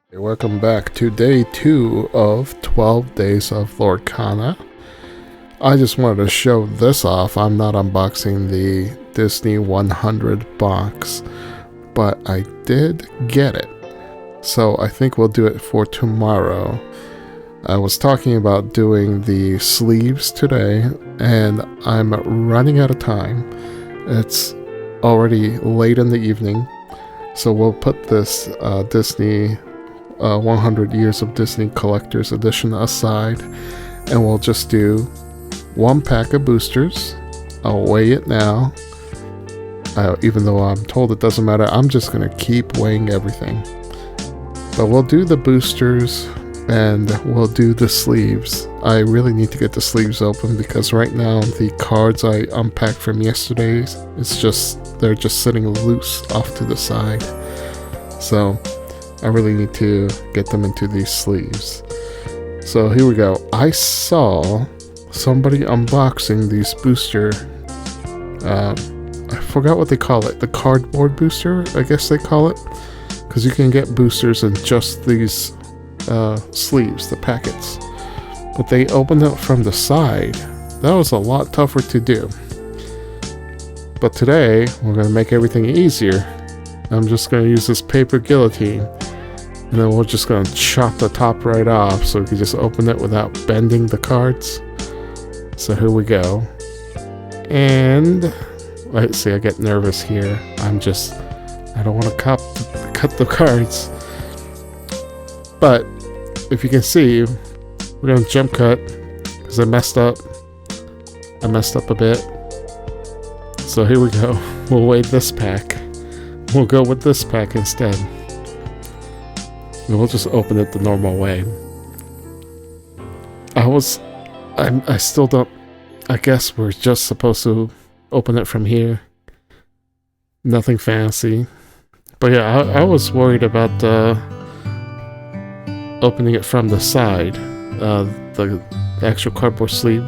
Hey, welcome back to day 2 of 12 Days of Lorcana. I just wanted to show this off. I'm not unboxing the Disney 100 box, but I did get it. So I think we'll do it for tomorrow. I was talking about doing the sleeves today, and I'm running out of time. It's already late in the evening, so we'll put this Disney 100 Years of Disney Collector's Edition aside, and we'll just do one pack of boosters. I'll weigh it now. Even though I'm told it doesn't matter, I'm just going to keep weighing everything. But we'll do the boosters and we'll do the sleeves. I really need to get the sleeves open because right now the cards I unpacked from yesterday, they're just sitting loose off to the side. So I really need to get them into these sleeves. So here we go. I saw somebody unboxing these booster, I forgot what they call it, the cardboard booster, I guess they call it, because you can get boosters in just these sleeves, the packets. But they opened it from the side. That was a lot tougher to do. But today, we're going to make everything easier. I'm just going to use this paper guillotine, and then we're just going to chop the top right off so we can just open it without bending the cards. So here we go. And let's see, I get nervous here. I don't want to cut the cards. But if you can see, we're going to jump cut because I messed up a bit. So here we go. We'll weigh this pack. We'll go with this pack instead. And we'll just open it the normal way. I still don't, I guess we're just supposed to open it from here. Nothing fancy. But yeah, I was worried about opening it from the side, the actual cardboard sleeve.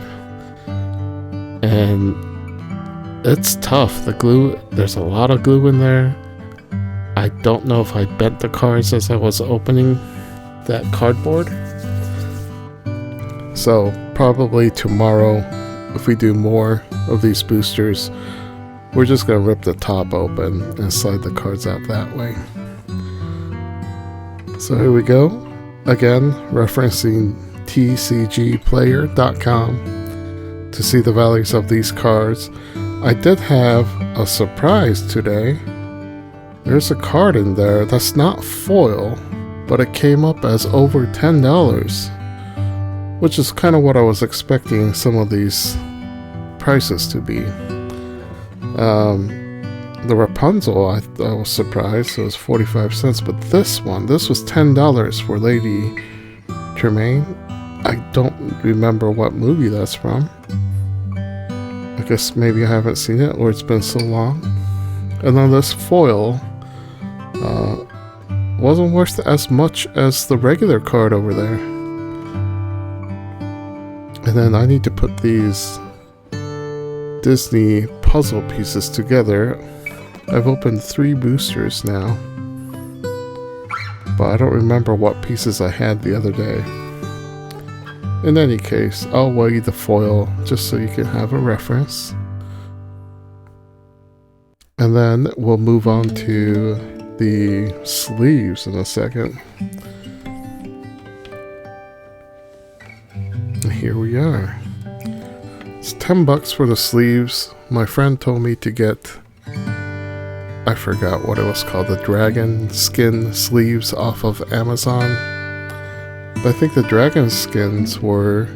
And it's tough. The glue, there's a lot of glue in there. I don't know if I bent the cards as I was opening that cardboard. So probably tomorrow, if we do more of these boosters, we're just going to rip the top open and slide the cards out that way. So here we go. Again, referencing tcgplayer.com to see the values of these cards. I did have a surprise today. There's a card in there that's not foil, but it came up as over $10, which is kind of what I was expecting some of these prices to be. The Rapunzel, I was surprised, it was 45 cents, but this was $10 for Lady Tremaine. I don't remember what movie that's from. I guess maybe I haven't seen it, or it's been so long. And then this foil wasn't worth as much as the regular card over there. And then I need to put these Disney puzzle pieces together. I've opened 3 boosters now, but I don't remember what pieces I had the other day. In any case, I'll weigh the foil just so you can have a reference. And then we'll move on to the sleeves in a second. And here we are. It's $10 for the sleeves. My friend told me to get, I forgot what it was called, the dragon skin sleeves off of Amazon. But I think the dragon skins were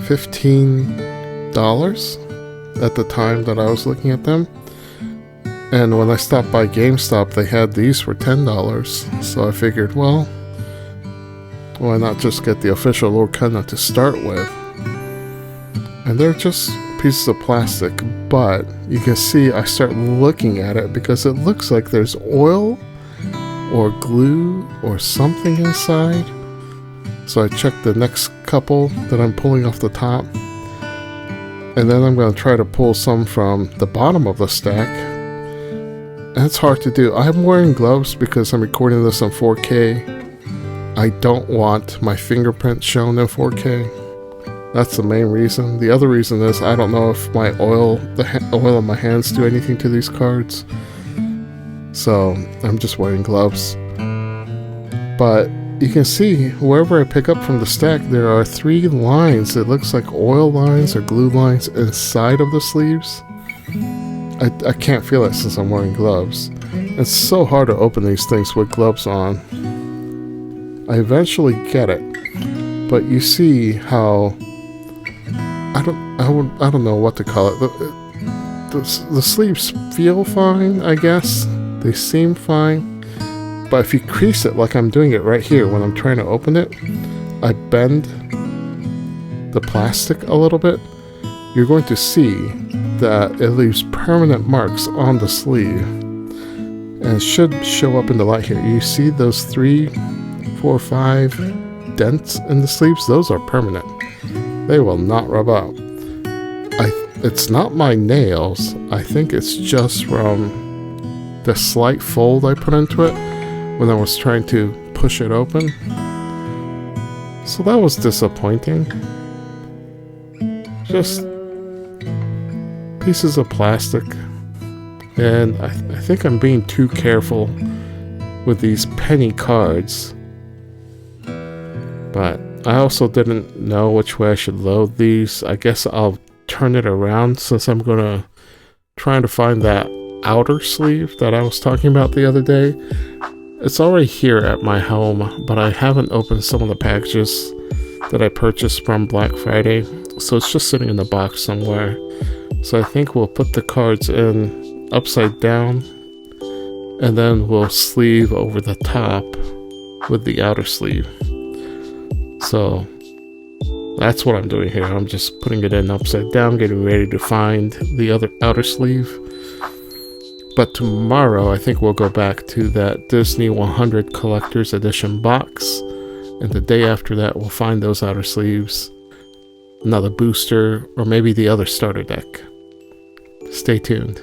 $15 at the time that I was looking at them. And when I stopped by GameStop, they had these for $10. So I figured, well, why not just get the official Lorcana to start with? And they're just pieces of plastic, but you can see I start looking at it because it looks like there's oil or glue or something inside. So I checked the next couple that I'm pulling off the top. And then I'm going to try to pull some from the bottom of the stack. And it's hard to do. I'm wearing gloves because I'm recording this on 4K. I don't want my fingerprint shown in 4K. That's the main reason. The other reason is I don't know if my oil on my hands do anything to these cards. So I'm just wearing gloves. But you can see wherever I pick up from the stack, there are 3 lines. It looks like oil lines or glue lines inside of the sleeves. I can't feel it since I'm wearing gloves. It's so hard to open these things with gloves on. I eventually get it, but you see how I don't know what to call it. The sleeves feel fine, I guess. They seem fine, but if you crease it like I'm doing it right here when I'm trying to open it, I bend the plastic a little bit. You're going to see that it leaves permanent marks on the sleeve, and it should show up in the light here. You see those 3, 4, 5 dents in the sleeves? Those are permanent. They will not rub out. It's not my nails. I think it's just from the slight fold I put into it when I was trying to push it open. So that was disappointing. Just pieces of plastic. And I think I'm being too careful with these penny cards. But I also didn't know which way I should load these. I guess I'll turn it around since I'm gonna try to find that outer sleeve that I was talking about the other day. It's already here at my home, but I haven't opened some of the packages that I purchased from Black Friday, so it's just sitting in the box somewhere. So I think we'll put the cards in upside down, and then we'll sleeve over the top with the outer sleeve. So that's what I'm doing here. I'm just putting it in upside down, getting ready to find the other outer sleeve. But tomorrow, I think we'll go back to that Disney 100 Collector's Edition box. And the day after that, we'll find those outer sleeves, another booster, or maybe the other starter deck. Stay tuned.